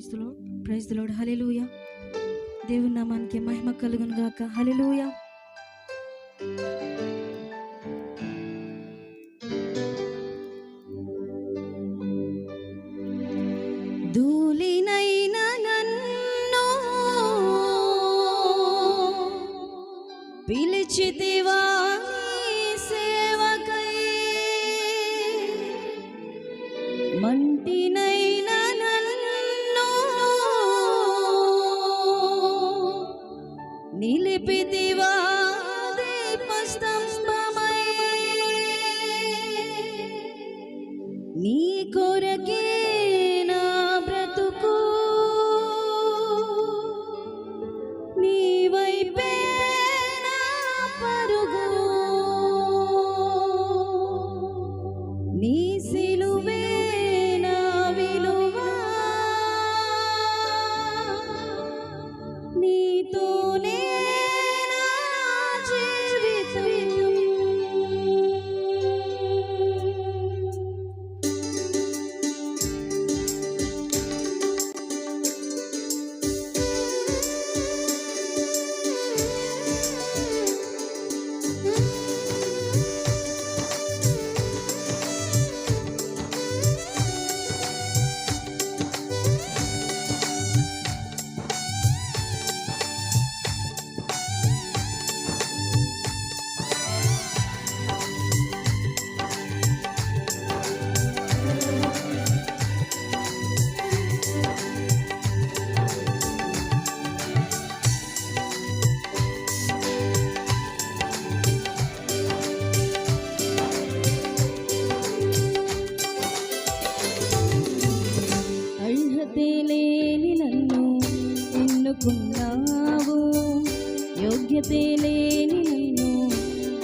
Praise the lord. హల్లెలూయా. దేవుని నామానికి మహిమ కలుగును గాక. హల్లెలూయా. ధూళినైన నన్ను పిలిచితివా సేవకై, మంటినైన నన్ను నిలిపితివా దీపస్తంభమై, నీ కొరకే నా బ్రతుకు, నీ వైపే నా పరుగు, నీ సిలువే నా విలువ, నీతోనే నా జీవితం. అర్హతే లేని నన్ను ఎన్నుకున్నావు, యోగ్యతే లేని నన్ను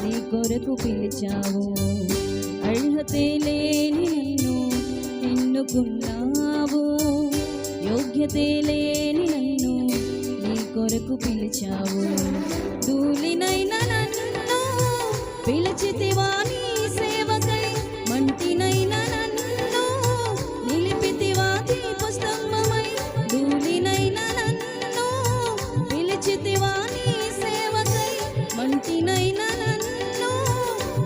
నీ కొరకు పిలిచావు. అర్హతే లేని నన్ను ఎన్నుకున్నావు, యోగ్యతే లేని నన్ను నీ కొరకు పిలిచావు. ధూళినైన నన్ను పిలిచితివా నీ సేవకై, మంటినైన నన్ను నిలిపితివా దీపస్తంభమై, ధూళినైన నన్ను పిలిచితివా నీ సేవకై, మంటినైన నన్ను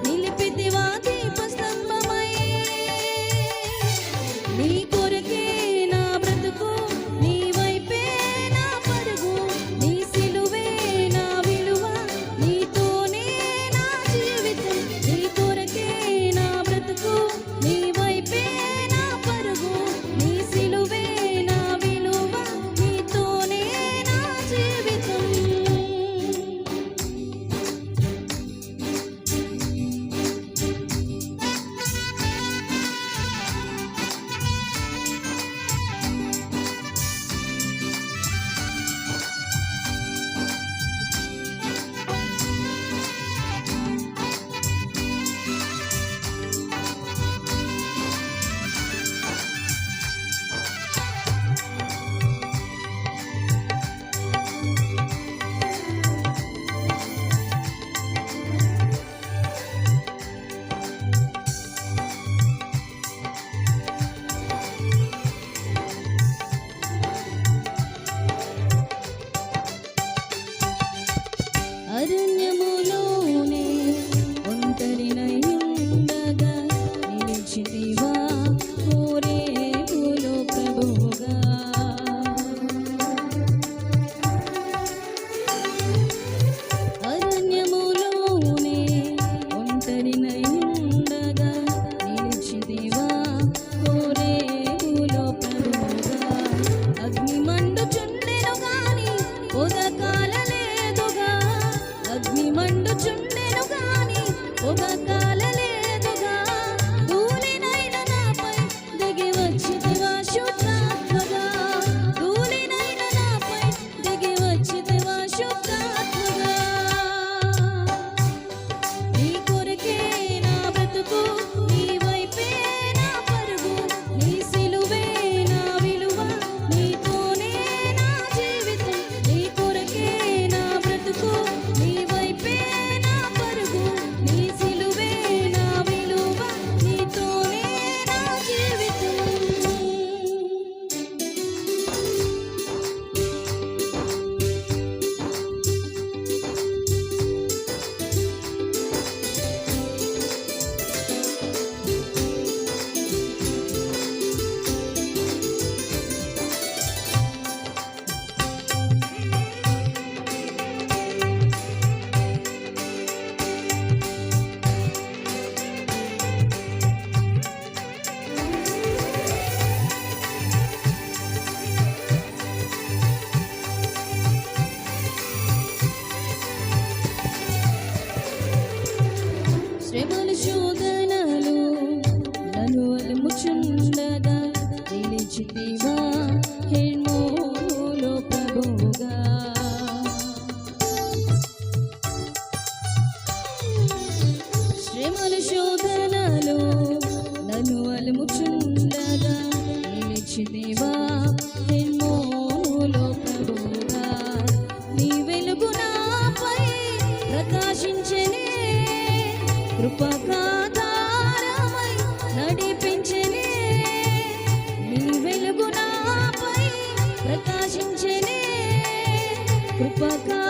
నిలిపితివా దీపస్తంభమై, నీ కొరకే నా బ్రతుకు, నీ వైపే నా పరుగు, నీ సిలువే నా విలువ, నీతోనే నా జీవితం. నీ కొరకే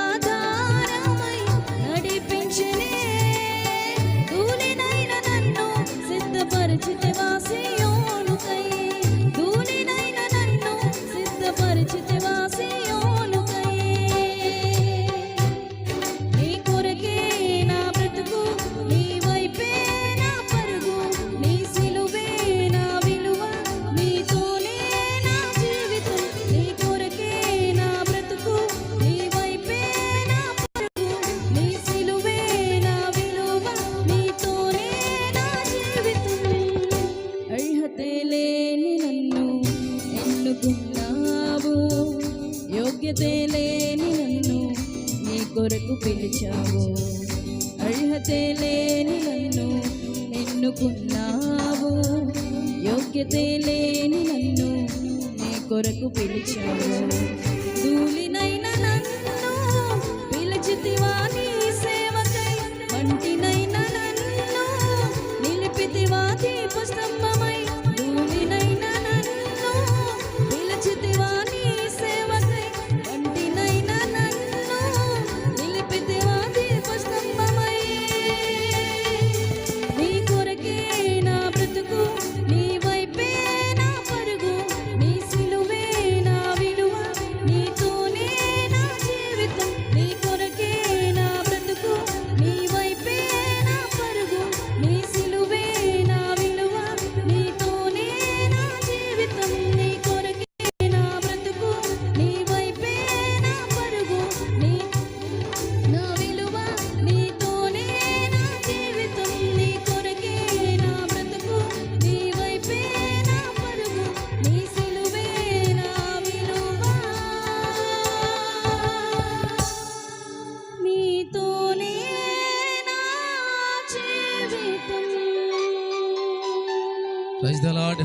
కృపకాధారమై నడిపించనే ధూళినైన నన్ను సిద్ధపరిచితివా సీయోనుకై ధూళినైన నన్ను సిద్ధపరిచితివా సీయోనుకై నీ కొరకే నా బ్రతుకు నీ వైపే నా పరుగు నీ సిలువే నా విలువ నీతోనే నా జీవితం నీ కొరకే నా బ్రతుకు నీ వైపే నా పరుగు నీ సిలువే నా విలువ నీతోనే నా జీవితం అర్హతే లేని నన్ను ఎన్నుకున్నావు యోగ్యతే లేని నన్ను నీ కొరకు పిలిచావు అర్హతే లేని నన్ను ఎన్నుకున్నావు యోగ్యతే లేని నన్ను నీ కొరకు పిలిచావు ధూళినైన నన్ను పిలిచితివా నీ సేవకై మంటినైన నన్ను నిలిపితివా దీపస్తంభమై ధూళినైన నన్ను పిలిచితివా నీ సేవకై మంటినైన నన్ను నిలిపితివా దీపస్తంభమై నీ కొరకే నా బ్రతుకు నీ వైపే నా పరుగు నీ సిలువే నా విలువ నీతోనే నా జీవితం నీ కొరకే నా బ్రతుకు నీ వైపే నా పరుగు నీ సిలువే నా విలువ నీతోనే నా జీవితం నీ కొరకే నా బ్రతుకు నీ వైపే నా పరుగు నీ నా విలువ నీతోనే నా జీవితం నీ కొరకే నా బ్రతుకు నీ వైపే నా పరుగు నీ సిలువే నా విలువ నీతోనే నా జీవితం ప్రైజ్ ద లార్డ్.